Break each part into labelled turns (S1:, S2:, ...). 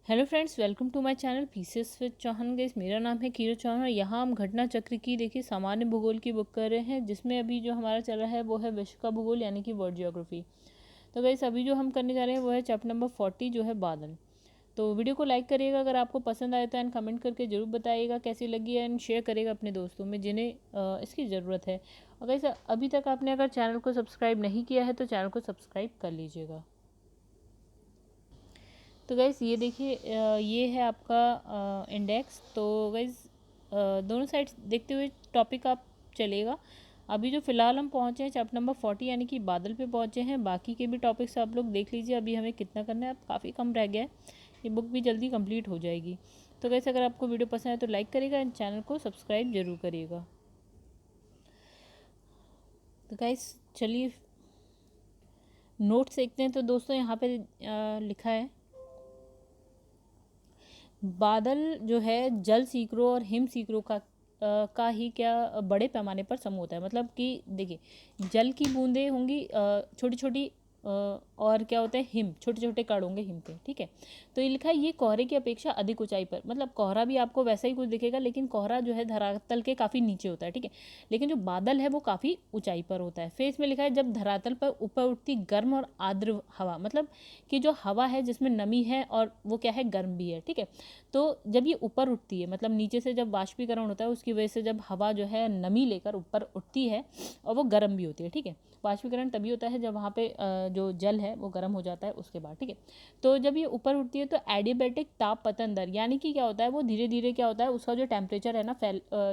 S1: Hello friends, welcome to my channel pieces with Chauhan. Guys, मेरा नाम है कीरो चौहान और यहाँ हम घटना चक्र की देखिए सामान्य भूगोल की बुक कर रहे हैं, जिसमें अभी जो हमारा चल रहा है वो है विश्व का भूगोल यानी कि वर्ल्ड ज्योग्राफी। तो गाइस, अभी जो हम करने जा रहे हैं वो है चैप्टर नंबर 40 जो है बादल। तो वीडियो को लाइक करिएगा अगर आपको पसंद आए तो, एंड कमेंट करके जरूर बताइएगा कैसी लगी, एंड शेयर करिएगा अपने दोस्तों में जिन्हें इसकी ज़रूरत है। और गाइस, अभी तक आपने अगर चैनल को सब्सक्राइब नहीं किया है तो चैनल को सब्सक्राइब कर लीजिएगा। तो गाइज़ ये देखिए, ये है आपका इंडेक्स। तो गाइज़ दोनों साइड देखते हुए टॉपिक आप चलेगा। अभी जो फ़िलहाल हम पहुँचे हैं चैप्टर नंबर 40 यानी कि बादल पे पहुँचे हैं। बाकी के भी टॉपिक्स आप लोग देख लीजिए, अभी हमें कितना करना है, अब काफ़ी कम रह गया है, ये बुक भी जल्दी कंप्लीट हो जाएगी। तो गाइज़ अगर आपको वीडियो पसंद है तो लाइक करिएगा एंड चैनल को सब्सक्राइब जरूर करिएगा। तो गाइज़ चलिए नोट्स देखते हैं। तो दोस्तों यहाँ पे लिखा है, बादल जो है जल सीकरों और हिम सीकरों का ही क्या बड़े पैमाने पर समूह होता है। मतलब कि देखिए, जल की बूंदें होंगी छोटी छोटी, और क्या होता है, हिम छोटे छोटे कण होंगे हिम के। ठीक है, तो ये लिखा है ये कोहरे की अपेक्षा अधिक ऊंचाई पर, मतलब कोहरा भी आपको वैसा ही कुछ दिखेगा, लेकिन कोहरा जो है धरातल के काफ़ी नीचे होता है। ठीक है, लेकिन जो बादल है वो काफ़ी ऊंचाई पर होता है। फिर इसमें लिखा है जब धरातल पर ऊपर उठती गर्म और आर्द्र हवा, मतलब कि जो हवा है जिसमें नमी है और वो क्या है, गर्म भी है। ठीक है, तो जब ये ऊपर उठती है, मतलब नीचे से जब वाष्पीकरण होता है उसकी वजह से जब हवा जो है नमी लेकर ऊपर उठती है और वो गर्म भी होती है। ठीक है, वाष्पीकरण तभी होता है जब वहाँ पे जो जल है वो गर्म हो जाता है उसके बाद। ठीक है, तो जब ये ऊपर उठती है तो एडियाबैटिक ताप पतन दर, यानी कि क्या होता है, वो धीरे धीरे क्या होता है, उसका जो टेम्परेचर है ना,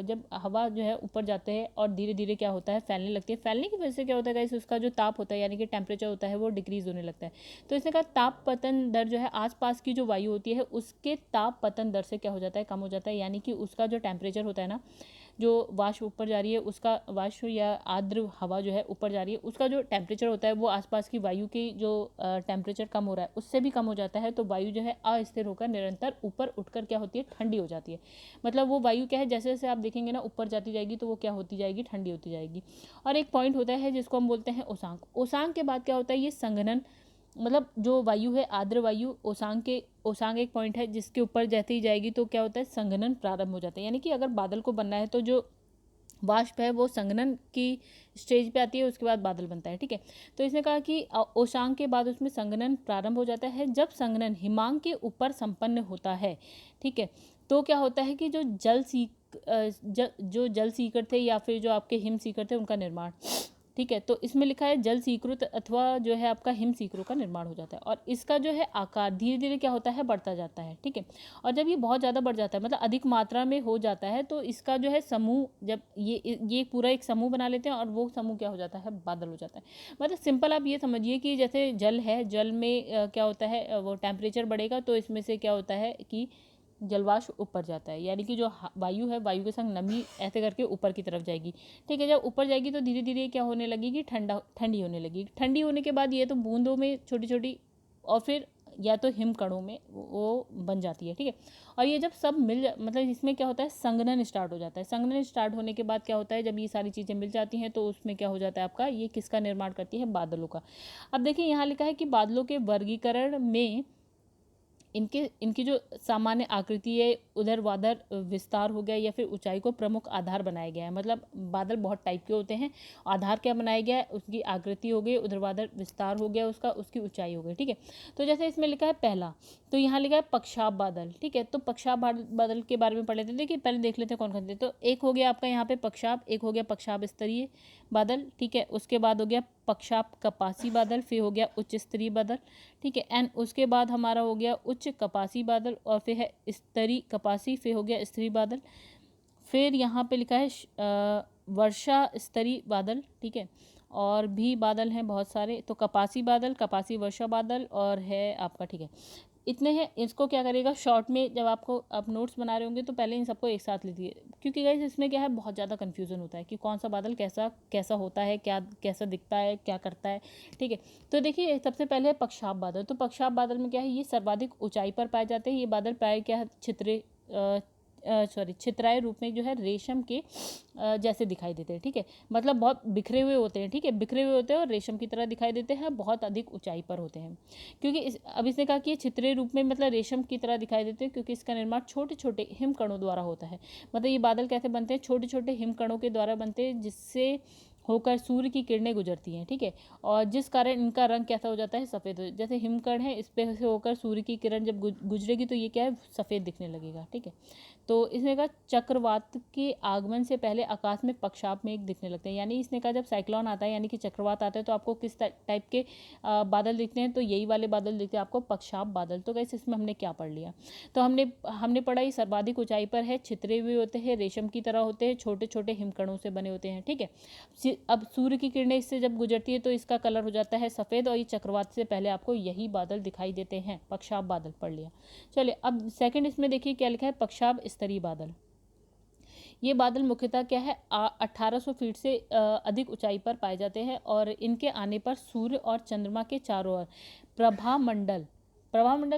S1: जब हवा जो है ऊपर जाते हैं और धीरे धीरे क्या होता है, फैलने लगती है। फैलने की वजह से क्या होता है गाइस, उसका जो ताप होता है यानी कि टेम्परेचर होता है वो डिक्रीज होने लगता है। तो इसने कहा ताप पतन दर जो है आसपास की जो वायु होती है उसके ताप पतन दर से क्या हो जाता है, कम हो जाता है। यानी कि उसका जो टेम्परेचर होता है ना, जो वाष्प ऊपर जा रही है उसका, वाष्प या आर्द्र हवा जो है ऊपर जा रही है, उसका जो टेम्परेचर होता है वो आसपास की वायु की जो टेम्परेचर कम हो रहा है उससे भी कम हो जाता है। तो वायु जो है अस्थिर होकर निरंतर ऊपर उठकर क्या होती है, ठंडी हो जाती है। मतलब वो वायु क्या है, जैसे जैसे आप देखेंगे ना ऊपर जाती जाएगी तो वो क्या होती जाएगी, ठंडी होती जाएगी। और एक पॉइंट होता है जिसको हम बोलते हैं ओसांक। ओसांक के बाद क्या होता है, ये संघनन, मतलब जो वायु है आर्द्र वायु, ओसांग एक पॉइंट है जिसके ऊपर जाती ही जाएगी तो क्या होता है, संघनन प्रारंभ हो जाता है। यानी कि अगर बादल को बनना है तो जो वाष्प है वो संघनन की स्टेज पे आती है, उसके बाद बादल बनता है। ठीक है, तो इसने कहा कि ओशांग के बाद उसमें संघनन प्रारंभ हो जाता है। जब संघनन हिमांक के ऊपर संपन्न होता है, ठीक है, तो क्या होता है कि जो जल सीकर थे या फिर जो आपके हिम सीकर थे उनका निर्माण। ठीक है, तो इसमें लिखा है जल सीकृत अथवा जो है आपका हिम सीकरों का निर्माण हो जाता है, और इसका जो है आकार धीरे धीरे क्या होता है, बढ़ता जाता है। ठीक है, और जब ये बहुत ज़्यादा बढ़ जाता है, मतलब अधिक मात्रा में हो जाता है, तो इसका जो है समूह, जब ये पूरा एक समूह बना लेते हैं और वो समूह क्या हो जाता है, बादल हो जाता है। मतलब सिंपल आप ये समझिए कि जैसे जल है, जल में क्या होता है, वो टेम्परेचर बढ़ेगा तो इसमें से क्या होता है कि जलवाष्प ऊपर जाता है, यानी कि जो वायु है, वायु के संग नमी ऐसे करके ऊपर की तरफ जाएगी। ठीक है, जब ऊपर जाएगी तो धीरे धीरे क्या होने लगेगी, ठंडी होने लगेगी। ठंडी होने के बाद ये तो बूंदों में छोटी छोटी, और फिर या तो हिम कणों में वो बन जाती है। ठीक है, और ये जब सब मतलब इसमें क्या होता है, संघनन स्टार्ट हो जाता है। संघनन स्टार्ट होने के बाद क्या होता है, जब ये सारी चीज़ें मिल जाती हैं तो उसमें क्या हो जाता है आपका, ये किसका निर्माण करती है, बादलों का। अब देखिए यहाँ लिखा है कि बादलों के वर्गीकरण में इनकी जो सामान्य आकृति है, ऊर्ध्वाधर विस्तार हो गया या फिर ऊंचाई को प्रमुख आधार बनाया गया है। मतलब बादल बहुत टाइप के होते हैं, आधार क्या बनाया गया है, उसकी आकृति हो गई, ऊर्ध्वाधर विस्तार हो गया उसका, उसकी ऊंचाई हो गई। ठीक है, तो जैसे इसमें लिखा है पहला, तो यहाँ लिखा है पक्षाप बादल। ठीक है, तो पक्षाप बादल के बारे में पढ़ लेते हैं। देखिए पहले देख लेते हैं कौन कौन से। तो एक हो गया आपका यहाँ पे पक्षाप, एक हो गया पक्षाप स्तरीय बादल। ठीक है, उसके बाद हो गया पक्षाप कपासी बादल, फिर हो गया उच्च स्तरीय बादल। ठीक है, एंड उसके बाद हमारा हो गया उच्च कपासी बादल, और फिर है स्तरीय कपासी, फिर हो गया स्तरीय बादल। फिर यहाँ पे लिखा है वर्षा स्तरीय बादल। ठीक है, और भी बादल हैं बहुत सारे, तो कपासी बादल, कपासी वर्षा बादल और है आपका। ठीक है, इतने हैं। इसको क्या करेगा, शॉर्ट में जब आप नोट्स बना रहे होंगे तो पहले इन सबको एक साथ लीजिए, क्योंकि गाइस इसमें क्या है, बहुत ज़्यादा कन्फ्यूज़न होता है कि कौन सा बादल कैसा कैसा होता है, क्या कैसा दिखता है, क्या करता है। ठीक है, तो देखिए सबसे पहले है पक्षाप बादल। तो पक्षाप बादल में क्या है, ये सर्वाधिक ऊंचाई पर पाए जाते हैं। ये बादल प्राय क्या है, छितराए रूप में जो है रेशम के जैसे दिखाई देते हैं, ठीक है। मतलब बहुत बिखरे हुए होते हैं, ठीक है, बिखरे हुए होते हैं और रेशम की तरह दिखाई देते हैं, बहुत अधिक ऊंचाई पर होते हैं। क्योंकि अब इसने कहा कि ये छितरे रूप में मतलब रेशम की तरह दिखाई देते हैं क्योंकि इसका निर्माण छोटे छोटे हिमकणों द्वारा होता है। मतलब ये बादल कैसे बनते हैं, छोटे छोटे हिमकणों के द्वारा बनते हैं जिससे होकर सूर्य की किरणें गुजरती हैं, ठीक है। और जिस कारण इनका रंग कैसा हो जाता है, सफ़ेद हो, जैसे हिमकण है इस पे से होकर सूर्य की किरण जब गुजरेगी तो ये क्या है, सफ़ेद दिखने लगेगा, ठीक है। तो इसने कहा चक्रवात के आगमन से पहले आकाश में पक्षाप मेघ दिखने लगते हैं। यानी इसने कहा जब साइक्लोन आता है यानी कि चक्रवात आता है तो आपको किस टाइप के बादल दिखते हैं, तो यही वाले बादल दिखते हैं आपको, पक्षाप बादल। तो गाइस इसमें हमने क्या पढ़ लिया, तो हमने पढ़ा ये सर्वाधिक ऊंचाई पर है, छितरे हुए होते हैं, रेशम की तरह होते हैं, छोटे छोटे हिमकणों से बने होते हैं, ठीक है। अब सूर्य की किरणें इससे जब गुजरती है तो इसका कलर हो जाता है सफ़ेद, और ये चक्रवात से पहले आपको यही बादल दिखाई देते हैं, पक्षाप बादल पढ़ लिया। चलिए अब सेकंड इसमें देखिए क्या लिखा है, पक्षाप स्तरीय बादल। ये बादल मुख्यतः क्या है, 1800 फीट से अधिक ऊंचाई पर पाए जाते हैं और इनके आने पर सूर्य और चंद्रमा के चारों ओर प्रभामंडल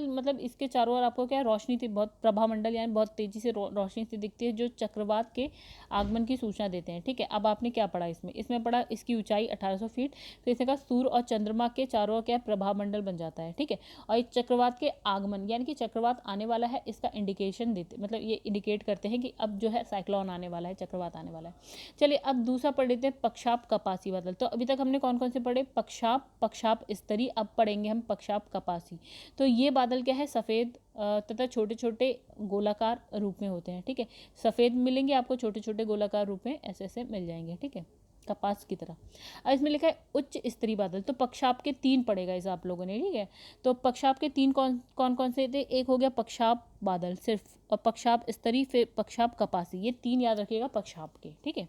S1: मतलब इसके चारों ओर आपको क्या है, रोशनी थी, बहुत प्रभामंडल यानी बहुत तेजी से रोशनी सी दिखती है जो चक्रवात के आगमन की सूचना देते हैं, ठीक है। अब आपने क्या पढ़ा इसमें पढ़ा इसकी ऊंचाई 1800 फीट, तो इसने कहा सूर्य और चंद्रमा के चारों ओर क्या प्रभामंडल बन जाता है, ठीक है। और इस चक्रवात के आगमन यानी कि चक्रवात आने वाला है इसका इंडिकेशन देते, मतलब ये इंडिकेट करते हैं कि अब जो है साइक्लोन आने वाला है, चक्रवात आने वाला है। चलिए अब दूसरा पढ़ लेते हैं, पक्षाप कपासी बादल। तो अभी तक हमने कौन कौन से पढ़े, पक्षाप स्तरीय, अब पढ़ेंगे हम पक्षाप कपासी। तो ये बादल क्या है, सफ़ेद तथा छोटे छोटे गोलाकार रूप में होते हैं, ठीक है। सफ़ेद मिलेंगे आपको, छोटे छोटे गोलाकार रूप में ऐसे ऐसे मिल जाएंगे, ठीक है, कपास की तरह। अब इसमें लिखा है उच्च स्तरीय बादल। तो पक्षाप के 3 पढ़ेगा इस आप लोगों ने, ठीक है। तो पक्षाप के 3 कौन से थे, एक हो गया पक्षाप बादल सिर्फ, और पक्षाप स्तरीय, फिर पक्षाप कपासी, ये 3 याद रखिएगा पक्षाप के, ठीक है।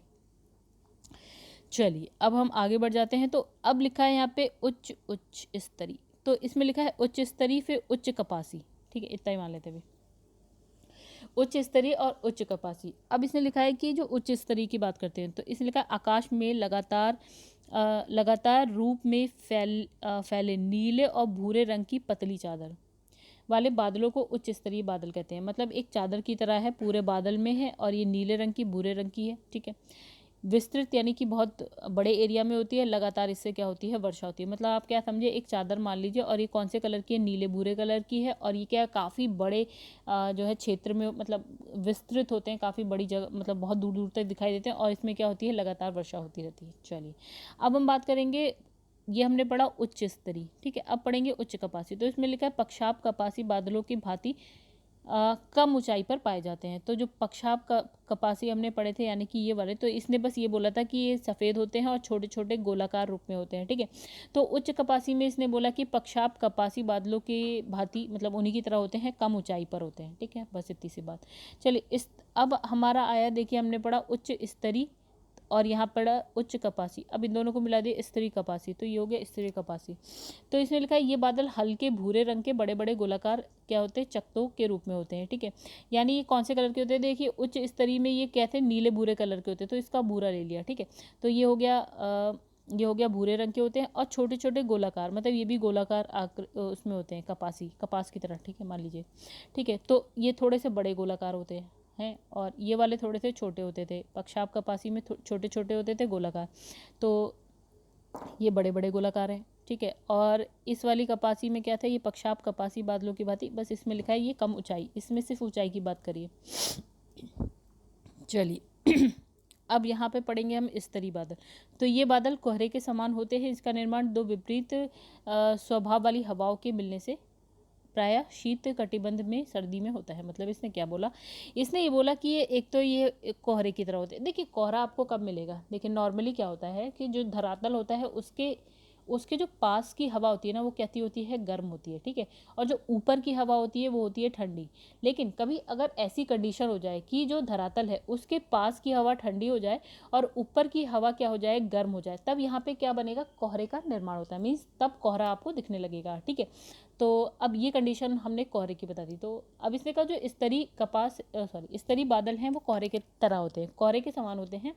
S1: चलिए अब हम आगे बढ़ जाते हैं। तो अब लिखा है यहाँ पे उच्च स्तरीय, तो इसमें लिखा है उच्च स्तरीय फिर उच्च कपासी, ठीक है, इतना ही मान लेते हैं। उच्च स्तरीय और उच्च कपासी। अब इसने लिखा है कि जो उच्च स्तरीय की बात करते हैं तो इसने लिखा है आकाश में लगातार रूप में फैले नीले और भूरे रंग की पतली चादर वाले बादलों को उच्च स्तरीय बादल कहते हैं। मतलब एक चादर की तरह है, पूरे बादल में है और ये नीले रंग की, भूरे रंग की है, ठीक है। विस्तृत यानी कि बहुत बड़े एरिया में होती है, लगातार इससे क्या होती है, वर्षा होती है। मतलब आप क्या समझे, एक चादर मान लीजिए और ये कौन से कलर की है, नीले भूरे कलर की है, और ये क्या काफ़ी बड़े जो है क्षेत्र में मतलब विस्तृत होते हैं, काफ़ी बड़ी जगह, मतलब बहुत दूर दूर तक दिखाई देते हैं, और इसमें क्या होती है, लगातार वर्षा होती रहती है। चलिए अब हम बात करेंगे, ये हमने पढ़ा उच्च स्तरीय, ठीक है। अब पढ़ेंगे उच्च कपासी। तो इसमें लिखा है पक्षाप कपासी बादलों की भांति कम ऊंचाई पर पाए जाते हैं। तो जो पक्षाप कपासी हमने पढ़े थे यानी कि ये वाले, तो इसने बस ये बोला था कि ये सफ़ेद होते हैं और छोटे छोटे गोलाकार रूप में होते हैं, ठीक है। तो उच्च कपासी में इसने बोला कि पक्षाप कपासी बादलों की भांति मतलब उन्हीं की तरह होते हैं, कम ऊंचाई पर होते हैं, ठीक है। बस इतनी सी बात। चलिए अब हमारा आया, देखिए हमने पढ़ा उच्च स्तरीय और यहाँ पड़ा उच्च कपासी। अब इन दोनों को मिला दिए स्तरीय कपासी, तो ये हो गया स्तरीय कपासी। तो इसमें लिखा है ये बादल हल्के भूरे रंग के बड़े बड़े गोलाकार क्या होते हैं, चकत्तों के रूप में होते हैं, ठीक है। यानी ये कौन से कलर के होते हैं, देखिए उच्च स्तरीय में ये कहते हैं नीले भूरे कलर के होते हैं, तो इसका भूरा ले लिया, ठीक है। तो ये हो गया भूरे रंग के होते हैं और छोटे छोटे गोलाकार, मतलब ये भी गोलाकार उसमें होते हैं, कपास की तरह, ठीक है, मान लीजिए, ठीक है। तो ये थोड़े से बड़े गोलाकार होते हैं और ये वाले थोड़े से छोटे होते थे। पक्षाप कपासी में छोटे छोटे होते थे गोलाकार, तो ये बड़े बड़े गोलाकार हैं, ठीक है। और इस वाली कपासी में क्या था, ये पक्षाप कपासी बादलों की भांति, बस इसमें लिखा है ये कम ऊंचाई, इसमें सिर्फ ऊंचाई की बात करिए। चलिए अब यहाँ पे पढ़ेंगे हम स्तरीय बादल। तो ये बादल कोहरे के समान होते हैं, इसका निर्माण 2 विपरीत स्वभाव वाली हवाओं के मिलने से प्रायः शीत कटिबंध में सर्दी में होता है। मतलब इसने क्या बोला, इसने ये बोला कि ये एक तो ये कोहरे की तरह होते हैं। देखिए कोहरा आपको कब मिलेगा, देखिए नॉर्मली क्या होता है कि जो धरातल होता है उसके जो पास की हवा होती है ना, वो कैसी होती है, गर्म होती है, ठीक है। और जो ऊपर की हवा होती है वो होती है ठंडी। लेकिन कभी अगर ऐसी कंडीशन हो जाए कि जो धरातल है उसके पास की हवा ठंडी हो जाए और ऊपर की हवा क्या हो जाए, गर्म हो जाए, तब यहाँ पे क्या बनेगा, कोहरे का निर्माण होता है। मीन्स तब कोहरा आपको दिखने लगेगा, ठीक है। तो अब ये कंडीशन हमने कोहरे की बता दी। तो अब इसने कहा जो स्तरीय बादल हैं वो कोहरे के तरह होते हैं, कोहरे के समान होते हैं।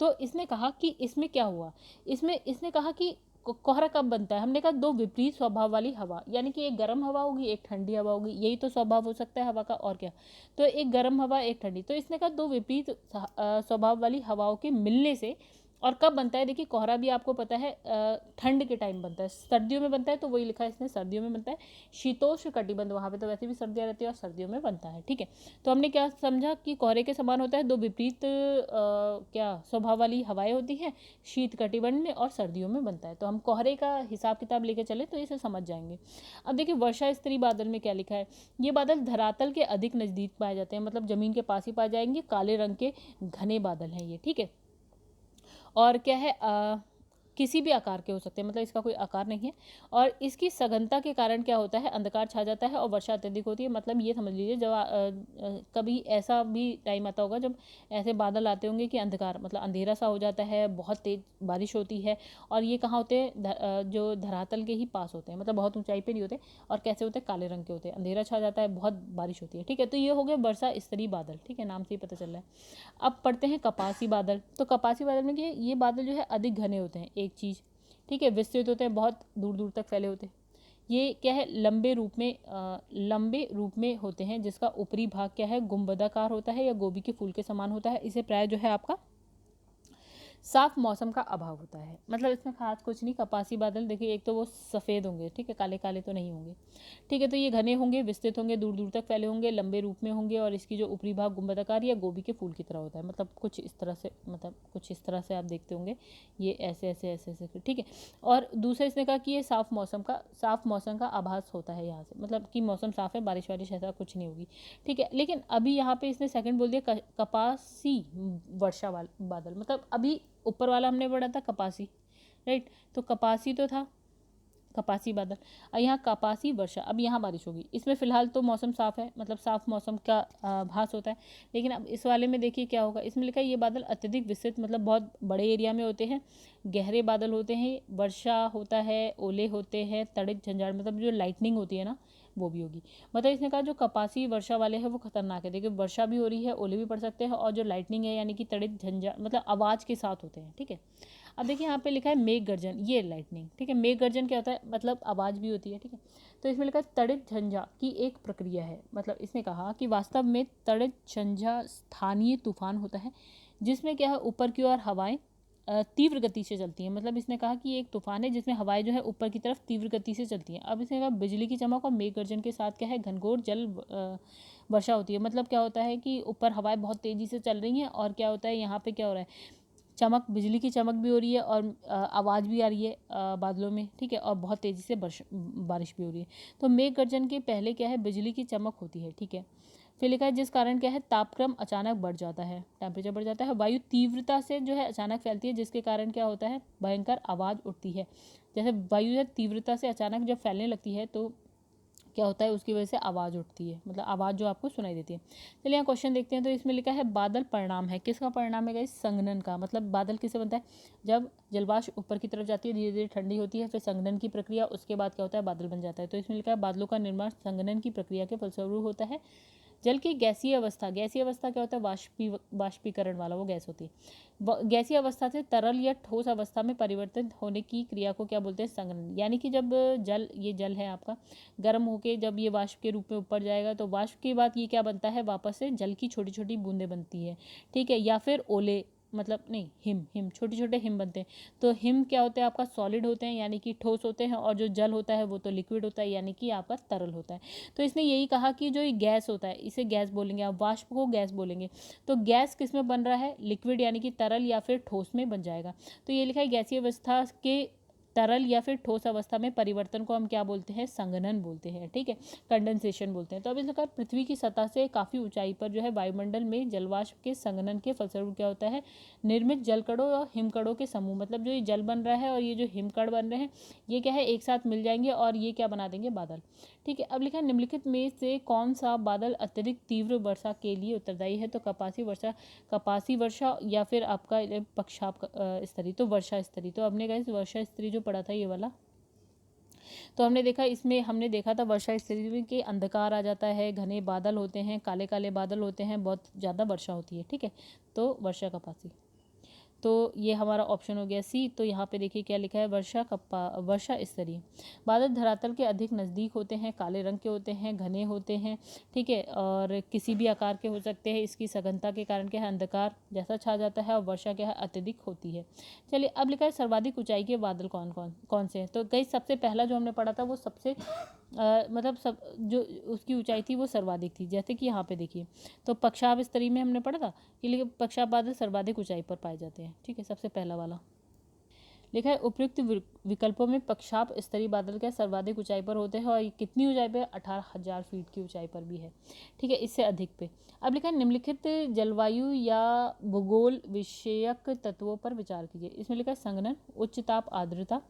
S1: तो इसने कहा कि इसमें क्या हुआ, इसने कहा कि कोहरा कब बनता है? हमने कहा दो विपरीत स्वभाव वाली हवा, यानी कि एक गर्म हवा होगी, एक ठंडी हवा होगी, यही तो स्वभाव हो सकता है हवा का, और क्या। तो एक गर्म हवा, एक ठंडी, तो इसने कहा दो विपरीत स्वभाव वाली हवाओं के मिलने से। और कब बनता है? देखिए कोहरा भी आपको पता है ठंड के टाइम बनता है, सर्दियों में बनता है, तो वही लिखा है इसने सर्दियों में बनता है। शीतोष्ण कटिबंध, वहाँ पे तो वैसे भी सर्दियाँ रहती है और सर्दियों में बनता है, ठीक है। तो हमने क्या समझा कि कोहरे के समान होता है, दो विपरीत क्या स्वभाव वाली हवाएं होती हैं, शीत कटिबंध में, और सर्दियों में बनता है। तो हम कोहरे का हिसाब किताब लेके चले तो इसे समझ जाएंगे। अब देखिए वर्षा स्तरीय बादल में क्या लिखा है। ये बादल धरातल के अधिक नज़दीक पाए जाते हैं, मतलब ज़मीन के पास ही पाए जाएंगे, काले रंग के घने बादल हैं ये, ठीक है। और क्या है, किसी भी आकार के हो सकते हैं, मतलब इसका कोई आकार नहीं है। और इसकी सघनता के कारण क्या होता है, अंधकार छा जाता है और वर्षा अत्यधिक होती है। मतलब ये समझ लीजिए जब कभी ऐसा भी टाइम आता होगा जब ऐसे बादल आते होंगे कि अंधकार, मतलब अंधेरा सा हो जाता है, बहुत तेज बारिश होती है। और ये कहाँ होते हैं, जो धरातल के ही पास होते हैं, मतलब बहुत ऊंचाई पे नहीं होते। और कैसे होते हैं, काले रंग के होते हैं, अंधेरा छा जाता है, बहुत बारिश होती है, ठीक है। तो ये हो गया वर्षा स्तरीय बादल, ठीक है, नाम से ही पता चल रहा है। अब पढ़ते हैं कपासी बादल। तो कपासी बादल में क्या, ये बादल जो है अधिक घने होते हैं, एक चीज़, ठीक है, विस्तृत होते हैं, बहुत दूर दूर तक फैले होते हैं। ये क्या है, लंबे रूप में होते हैं, जिसका ऊपरी भाग क्या है, गुंबदाकार होता है या गोभी के फूल के समान होता है। इसे प्राय जो है आपका साफ मौसम का अभाव होता है। मतलब इसमें खास कुछ नहीं। कपासी बादल देखिए, एक तो वो सफ़ेद होंगे, ठीक है, काले काले तो नहीं होंगे, ठीक है। तो ये घने होंगे, विस्तृत होंगे, दूर दूर तक फैले होंगे, लंबे रूप में होंगे, और इसकी जो ऊपरी भाग गुंबदाकार या गोभी के फूल की तरह होता है। मतलब कुछ इस तरह से आप देखते होंगे, ये ऐसे ऐसे ऐसे ऐसे, ठीक है। और दूसरा इसने कहा कि ये साफ मौसम का आभास होता है यहाँ से, मतलब कि मौसम साफ है, बारिश वारिश ऐसा कुछ नहीं होगी, ठीक है। लेकिन अभी यहाँ पे इसने सेकंड बोल दिया कपासी वर्षा बादल, मतलब अभी ऊपर वाला हमने पढ़ा था कपासी, राइट। तो कपासी तो था कपासी बादल, और यहाँ कपासी वर्षा। अब यहाँ बारिश होगी। इसमें फिलहाल तो मौसम साफ है, मतलब साफ मौसम का भास होता है। लेकिन अब इस वाले में देखिए क्या होगा। इसमें लिखा है ये बादल अत्यधिक विस्तृत, मतलब बहुत बड़े एरिया में होते हैं, गहरे बादल होते हैं, वर्षा होता है, ओले होते हैं, तड़ित झंझाड़, मतलब जो लाइटनिंग होती है ना, वो भी होगी। मतलब इसने कहा जो कपासी वर्षा वाले हैं वो खतरनाक है। देखिए वर्षा भी हो रही है, ओले भी पड़ सकते हैं, और जो लाइटनिंग है यानी कि तड़ित झंझाड़, मतलब आवाज़ के साथ होते हैं, ठीक है। अब देखिए यहाँ पे लिखा है मेघ गर्जन, ये लाइटनिंग, ठीक है। मेघ गर्जन क्या होता है, मतलब आवाज़ भी होती है, ठीक है। तो इसमें लिखा है तड़ित झंझा की एक प्रक्रिया है। मतलब इसने कहा कि वास्तव में तड़ित झंझा स्थानीय तूफान होता है, जिसमें क्या है, ऊपर की ओर हवाएं तीव्र गति से चलती हैं। मतलब इसने कहा कि एक तूफान है जिसमें हवाएं जो है ऊपर की तरफ तीव्र गति से चलती हैं। अब इसने कहा बिजली की चमक और मेघ गर्जन के साथ क्या है, घनघोर जल वर्षा होती है। मतलब क्या होता है कि ऊपर हवाएं बहुत तेज़ी से चल रही हैं, और क्या होता है यहाँ पे क्या हो रहा है, चमक, बिजली की चमक भी हो रही है, और आवाज़ भी आ रही है बादलों में, ठीक है। और बहुत तेज़ी से बारिश भी हो रही है। तो मेघ गर्जन के पहले क्या है, बिजली की चमक होती है, ठीक है। फिर लिखा है जिस कारण क्या है, तापक्रम अचानक बढ़ जाता है, टेम्परेचर बढ़ जाता है। वायु तीव्रता से जो है अचानक फैलती है, जिसके कारण क्या होता है, भयंकर आवाज़ उठती है। जैसे वायु है तीव्रता से अचानक जब फैलने लगती है तो क्या होता है, उसकी वजह से आवाज़ उठती है, मतलब आवाज़ जो आपको सुनाई देती है। चलिए यहाँ क्वेश्चन देखते हैं। तो इसमें लिखा है बादल परिणाम है, किसका परिणाम है गाइस, संघनन का। मतलब बादल किससे बनता है, जब जलवाष्प ऊपर की तरफ जाती है, धीरे धीरे ठंडी होती है, फिर संघनन की प्रक्रिया, उसके बाद क्या होता है, बादल बन जाता है। तो इसमें लिखा है बादलों का निर्माण संघनन की प्रक्रिया के फलस्वरूप होता है। जल की गैसीय अवस्था क्या होता है, वाष्पीकरण वाला, वो गैस होती है। गैसीय अवस्था से तरल या ठोस अवस्था में परिवर्तित होने की क्रिया को क्या बोलते हैं, संघनन। यानी कि जब ये जल है आपका, गर्म होके जब ये वाष्प के रूप में ऊपर जाएगा, तो वाष्प के बाद ये क्या बनता है, वापस से जल की छोटी छोटी बूंदें बनती है, ठीक है। या फिर ओले, मतलब नहीं, हिम छोटे छोटे हिम बनते हैं। तो हिम क्या होते हैं आपका, सॉलिड होते हैं, यानी कि ठोस होते हैं, और जो जल होता है वो तो लिक्विड होता है, यानी कि आपका तरल होता है। तो इसने यही कहा कि जो ये गैस होता है इसे गैस बोलेंगे, आप वाष्प को गैस बोलेंगे। तो गैस किस में बन रहा है, लिक्विड यानी कि तरल, या फिर ठोस में बन जाएगा। तो ये लिखा है गैसीय अवस्था के तरल या फिर ठोस अवस्था में परिवर्तन को हम क्या बोलते हैं, संघनन बोलते हैं, ठीक है, कंडेंसेशन बोलते हैं। तो अब इसका पृथ्वी की सतह से काफ़ी ऊंचाई पर जो है वायुमंडल में जलवाष्प के संघनन के फलस्वरूप क्या होता है, निर्मित जलकणों और हिमकणों के समूह, मतलब जो ये जल बन रहा है और ये जो हिमकण बन रहे हैं, ये क्या है, एक साथ मिल जाएंगे और ये क्या बना देंगे, बादल, ठीक है। अब लिखा है निम्नलिखित में से कौन सा बादल अत्यधिक तीव्र वर्षा के लिए उत्तरदायी है। तो कपासी वर्षा या फिर आपका पक्षाप स्तरी, तो वर्षा स्तरी। तो हमने कहा वर्षा स्तरी जो पढ़ा था ये वाला, तो हमने देखा, इसमें हमने देखा था वर्षा स्तरी में कि अंधकार आ जाता है, घने बादल होते हैं, काले काले बादल होते हैं, बहुत ज़्यादा वर्षा होती है, ठीक है। तो वर्षा कपासी। तो ये हमारा ऑप्शन हो गया सी। तो यहाँ पे देखिए क्या लिखा है, वर्षा स्तरीय बादल धरातल के अधिक नज़दीक होते हैं, काले रंग के होते हैं, घने होते हैं, ठीक है, और किसी भी आकार के हो सकते हैं। इसकी सघनता के कारण क्या है, अंधकार जैसा छा जाता है और वर्षा क्या है, अत्यधिक होती है। चलिए अब लिखा है सर्वाधिक ऊंचाई के बादल कौन से हैं। तो गई सबसे पहला जो हमने पढ़ा था वो सबसे मतलब सब जो उसकी ऊंचाई थी वो सर्वाधिक थी, जैसे कि यहाँ पे देखिए। तो पक्षाभ स्तरीय में हमने पढ़ा था कि लेकिन पक्षाभ बादल सर्वाधिक ऊंचाई पर पाए जाते हैं, ठीक है, सबसे पहला वाला लिखा है। उपयुक्त विकल्पों में पक्षाभ स्तरीय बादल क्या सर्वाधिक ऊंचाई पर होते हैं और ये कितनी ऊंचाई पे, 18,000 फीट की ऊंचाई पर भी है, ठीक है, इससे अधिक पे। अब लिखा है निम्नलिखित जलवायु या भूगोल विषयक तत्वों पर विचार कीजिए। इसमें लिखा है संघनन, उच्च ताप आर्द्रता,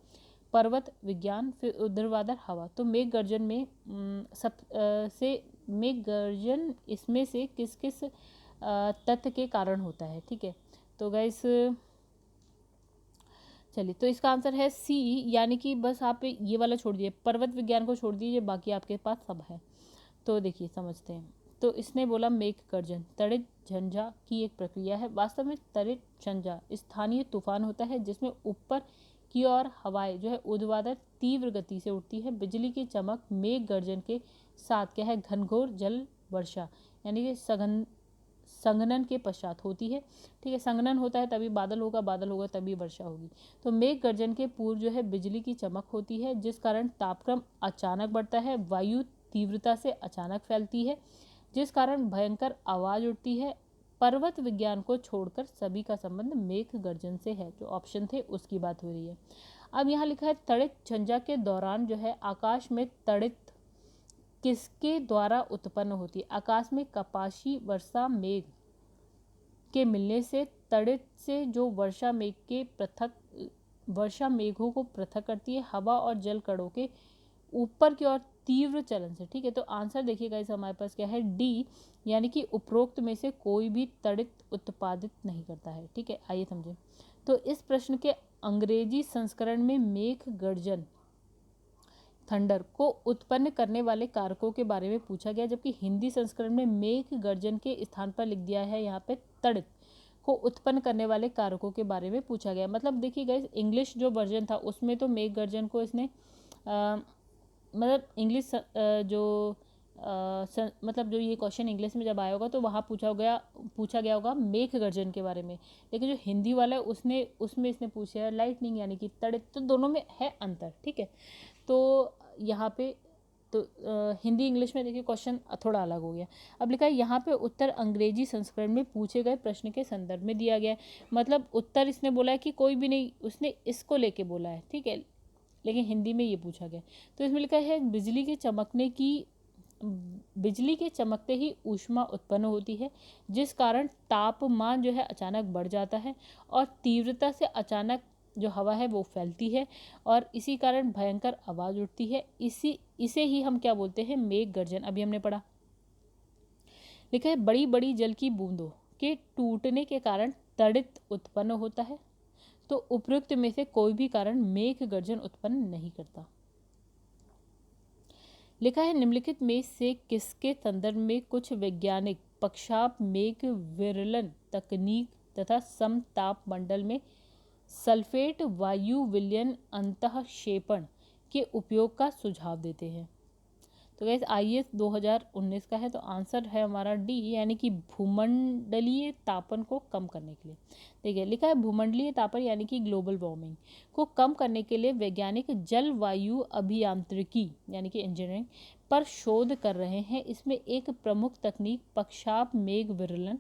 S1: पर्वत विज्ञान, फिर ऊर्ध्वाधर हवा। तो मेघ गर्जन में मेघ गर्जन इसमें से किस किस तथ्य के कारण होता है, ठीक है। तो गाइस चलिए, तो इसका आंसर है सी, यानी कि बस आप ये वाला छोड़ दीजिए, पर्वत विज्ञान को छोड़ दीजिए, बाकी आपके पास सब है। तो देखिए समझते हैं। तो इसने बोला मेघ गर्जन तड़ित झंझा की एक प्रक्रिया है। वास्तव में तड़ित झंझा स्थानीय तूफान होता है जिसमें ऊपर की ओर हवाएं जो है ऊर्ध्वाधर तीव्र गति से उठती है। बिजली की चमक मेघ गर्जन के साथ क्या है, घनघोर जल वर्षा यानी कि संघनन के पश्चात होती है, ठीक है। संघनन होता है तभी बादल होगा तभी वर्षा होगी। तो मेघ गर्जन के पूर्व जो है बिजली की चमक होती है, जिस कारण तापक्रम अचानक बढ़ता है, वायु तीव्रता से अचानक फैलती है, जिस कारण भयंकर आवाज उठती है। पर्वत विज्ञान को छोड़कर सभी का संबंध मेघ गर्जन से है। जो ऑप्शन थे उसकी बात हो रही है। अब यहाँ लिखा है तड़ित झंझा के दौरान जो है आकाश में तड़ित किसके द्वारा उत्पन्न होती है। आकाश में कपाशी वर्षा मेघ के मिलने से तड़ित से जो वर्षा मेघों को पृथक करती है, हवा और जल कणों के ऊपर की ओर तीव्र चलन से, ठीक है। तो आंसर देखिएगा इस हमारे पास क्या है, डी, यानी कि उपरोक्त में से कोई भी तड़ित उत्पादित नहीं करता है, ठीक है। आइए समझें। तो इस प्रश्न के अंग्रेजी संस्करण में मेघ गर्जन थंडर को उत्पन्न करने वाले कारकों के बारे में पूछा गया, जबकि हिंदी संस्करण में मेघ गर्जन के स्थान पर लिख दिया है यहाँ पे तड़ित को उत्पन्न करने वाले कारकों के बारे में पूछा गया। मतलब देखिए गाइस, इंग्लिश जो वर्जन था उसमें तो मेघ गर्जन को इसने मतलब इंग्लिश मतलब जो ये क्वेश्चन इंग्लिश में जब आया होगा तो वहाँ पूछा गया होगा मेघ गर्जन के बारे में, लेकिन जो हिंदी वाला है उसमें इसने पूछा है लाइटनिंग यानी कि तड़ित। तो दोनों में है अंतर, ठीक है। तो यहाँ पे तो हिंदी इंग्लिश में देखिए क्वेश्चन थोड़ा अलग हो गया। अब लिखा है यहाँ पे उत्तर अंग्रेजी संस्करण में पूछे गए प्रश्न के संदर्भ में दिया गया है। मतलब उत्तर इसने बोला है कि कोई भी नहीं, उसने इसको लेके बोला है, ठीक है, लेकिन हिंदी में ये पूछा गया। तो इसमें लिखा है बिजली के चमकते ही ऊष्मा उत्पन्न होती है, जिस कारण तापमान जो है अचानक बढ़ जाता है और तीव्रता से अचानक जो हवा है वो फैलती है और इसी कारण भयंकर आवाज उठती है। इसे ही हम क्या बोलते हैं, मेघ गर्जन। अभी हमने पढ़ा, लिखा है बड़ी बड़ी जल की बूंदों के टूटने के कारण तड़ित उत्पन्न होता है। तो उपयुक्त में से कोई भी कारण मेघ गर्जन उत्पन्न नहीं करता। लिखा है निम्नलिखित में से किसके संदर्भ में कुछ वैज्ञानिक पक्षाभ मेघ विरलन तकनीक तथा समताप मंडल में सल्फेट वायु विलयन अंतःक्षेपण के उपयोग का सुझाव देते हैं। तो गैस IAS 2019 का है, तो आंसर है हमारा डी, यानी कि भूमंडलीय तापन को कम करने के लिए। देखिए लिखा है भूमंडलीय तापन यानी कि ग्लोबल वार्मिंग को कम करने के लिए वैज्ञानिक जलवायु अभियांत्रिकी यानी कि इंजीनियरिंग पर शोध कर रहे हैं। इसमें एक प्रमुख तकनीक पक्षाभ मेघ विरलन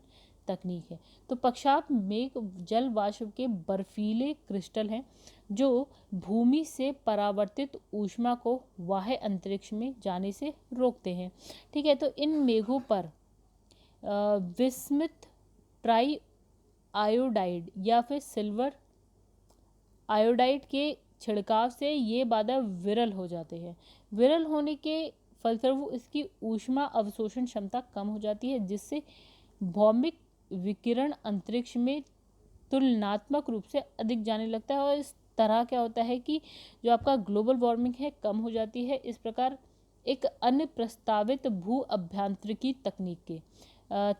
S1: तकनीक है। तो पक्षाभ मेघ जल वाष्प के बर्फीले क्रिस्टल हैं जो भूमि से परावर्तित ऊष्मा को बाह्य अंतरिक्ष में जाने से रोकते हैं, ठीक है। तो इन मेघों पर विस्मित ट्राई आयोडाइड या फिर सिल्वर आयोडाइड के छिड़काव से ये बादल विरल हो जाते हैं। विरल होने के फलस्वरूप इसकी ऊष्मा अवशोषण क्षमता कम हो जाती है, जिससे भौमिक विकिरण अंतरिक्ष में तुलनात्मक रूप से अधिक जाने लगता है और इस तरह क्या होता है कि जो आपका ग्लोबल वार्मिंग है कम हो जाती है। इस प्रकार एक अन्य प्रस्तावित भू अभ्यांत्रिकी तकनीक के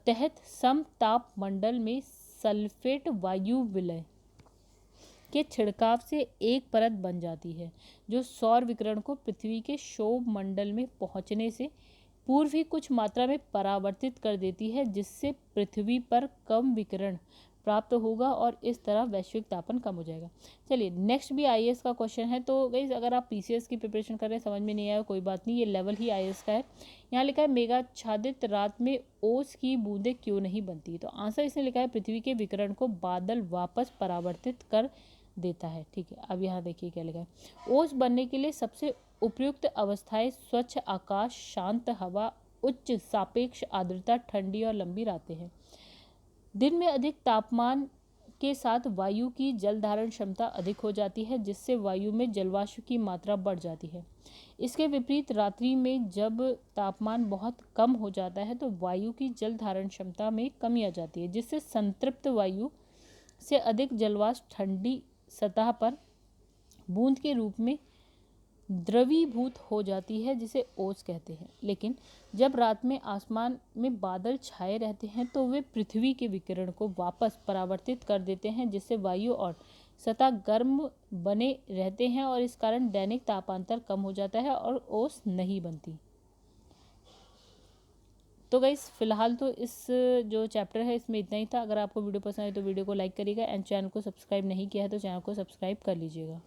S1: तहत समताप मंडल में सल्फेट वायु विलय के छिड़काव से एक परत बन जाती है जो सौर विकिरण को पृथ्वी के क्षोभ मंडल में पहुंचने से पूर्व ही कुछ मात्रा में परावर्तित कर देती है, जिससे पृथ्वी पर कम विकिरण प्राप्त होगा और इस तरह वैश्विक तापमान कम हो जाएगा। चलिए नेक्स्ट भी आईएएस का क्वेश्चन है। तो गाइस अगर आप पीसीएस की प्रिपरेशन कर रहे हैं, समझ में नहीं आया कोई बात नहीं, ये लेवल ही आईएएस का है। यहाँ लिखा है मेघाच्छादित रात में ओस की बूंदें क्यों नहीं बनती। तो आंसर इसने लिखा है पृथ्वी के विकिरण को बादल वापस परावर्तित कर देता है। ठीक है, अब यहाँ देखिए क्या लिखा है। ओस बनने के लिए सबसे उपयुक्त अवस्थाएं स्वच्छ आकाश, शांत हवा, उच्च सापेक्ष आर्द्रता, ठंडी और लंबी रातें हैं। दिन में अधिक तापमान के साथ वायु की जल धारण क्षमता अधिक हो जाती है, जिससे वायु में जलवाष्प की मात्रा बढ़ जाती है। इसके विपरीत रात्रि में जब तापमान बहुत कम हो जाता है तो वायु की जल धारण क्षमता में कमी आ जाती है, जिससे संतृप्त वायु से अधिक जलवाष्प ठंडी सतह पर बूंद के रूप में द्रवीभूत हो जाती है, जिसे ओस कहते हैं। लेकिन जब रात में आसमान में बादल छाए रहते हैं तो वे पृथ्वी के विकिरण को वापस परावर्तित कर देते हैं, जिससे वायु और सतह गर्म बने रहते हैं और इस कारण दैनिक तापांतर कम हो जाता है और ओस नहीं बनती। तो गाइस फिलहाल तो इस जो चैप्टर है इसमें इतना ही था। अगर आपको वीडियो पसंद आए तो वीडियो को लाइक करिएगा एंड चैनल को सब्सक्राइब नहीं किया है तो चैनल को सब्सक्राइब कर लीजिएगा।